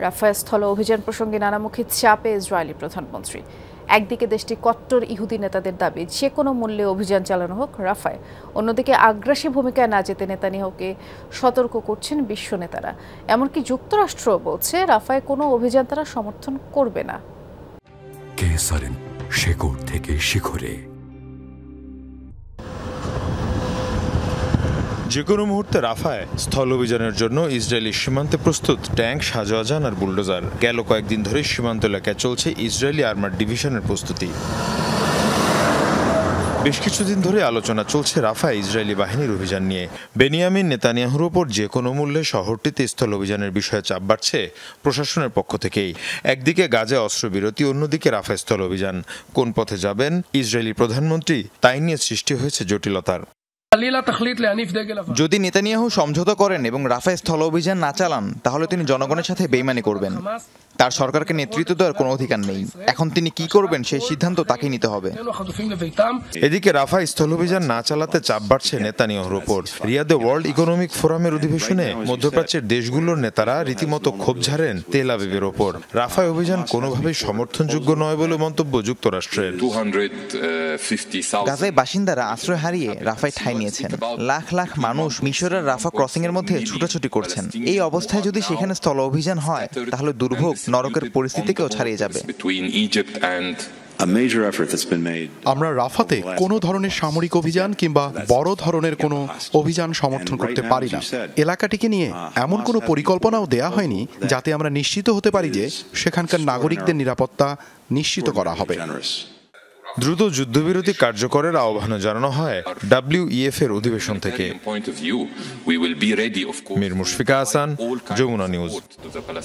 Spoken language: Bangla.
রাফায় স্থল অভিযান প্রসঙ্গে নানামুখী চাপে ইসরায়েলি প্রধানমন্ত্রী। একদিকে দেশটি কট্টর ইহুদি নেতাদের দাবি যে কোনো মূল্যে অভিযান চালানো হোক রাফায়, অন্যদিকে আগ্রাসী ভূমিকায় না যেতে নেতানিয়াহুকে সতর্ক করছেন বিশ্ব নেতারা। এমনকি যুক্তরাষ্ট্র বলছে রাফায় কোনো অভিযান তারা সমর্থন করবে না। শেকড় থেকে শিখরে যে কোনো মুহূর্তে রাফায় স্থল অভিযানের জন্য ইসরায়েলি সীমান্তে প্রস্তুত ট্যাঙ্ক, সাজোয়াজান আর বুলডোজার। গেল কয়েকদিন ধরে সীমান্ত এলাকায় চলছে ইসরায়েলি আর্মার ডিভিশনের প্রস্তুতি। বেশ কিছুদিন ধরে আলোচনা চলছে রাফায় ইসরায়েলি বাহিনীর অভিযান নিয়ে। বেনিয়ামিন নেতানিয়াহুর ওপর যে কোনো মূল্যে শহরটিতে স্থল অভিযানের বিষয়ে চাপ বাড়ছে প্রশাসনের পক্ষ থেকেই। একদিকে গাজায় অস্ত্রবিরতি, অন্যদিকে রাফায় স্থল অভিযান। কোন পথে যাবেন ইসরায়েলি প্রধানমন্ত্রী, তাই নিয়ে সৃষ্টি হয়েছে জটিলতার। যদি নেতানিয়াহু সমঝোতা করেন এবং রাফায় স্থল অভিযান না চালান, তাহলে তিনি জনগণের সাথে বেইমানি করবেন। তার সরকারকে নেতৃত্ব দেওয়ার কোনো অধিকার নেই। এখন তিনি কি করবেন সেই সিদ্ধান্ত তাকেই নিতে হবে। এদিকে রাফায় স্থল অভিযান না চালাতে চাপ বাড়ছে নেতানিয়াহুর ওপর। রিয়াদে ওয়ার্ল্ড ইকোনমিক ফোরামের অধিবেশনে মধ্যপ্রাচ্যের দেশগুলোর নেতারা রীতিমতো ক্ষোভ ঝাড়েন তেল আবিবের ওপর। রাফায় অভিযান কোনোভাবেই সমর্থনযোগ্য নয় বলে মন্তব্য যুক্তরাষ্ট্রের। গাজায় বাসিন্দারা আশ্রয় হারিয়ে রাফায় ঠাঁই নিয়েছেন। লাখ লাখ মানুষ মিশরের রাফা ক্রসিং এর মধ্যে ছুটাছুটি করছেন। এই অবস্থায় যদি সেখানে স্থল অভিযান হয়, তাহলে দুর্ভোগ নরকের পরিস্থিতিকেও ছাড়িয়ে যাবে। আমরা রাফাতে কোনো ধরনের সামরিক অভিযান কিংবা বড় ধরনের কোনো অভিযান সমর্থন করতে পারি না। এলাকাটিকে নিয়ে এমন কোনো পরিকল্পনাও দেয়া হয়নি যাতে আমরা নিশ্চিত হতে পারি যে সেখানকার নাগরিকদের নিরাপত্তা নিশ্চিত করা হবে। দ্রুত যুদ্ধবিরতি কার্যকরের আহ্বানও জানানো হয় WEF এর অধিবেশন থেকে। মীর মুশফিকা হাসান, যমুনা নিউজ।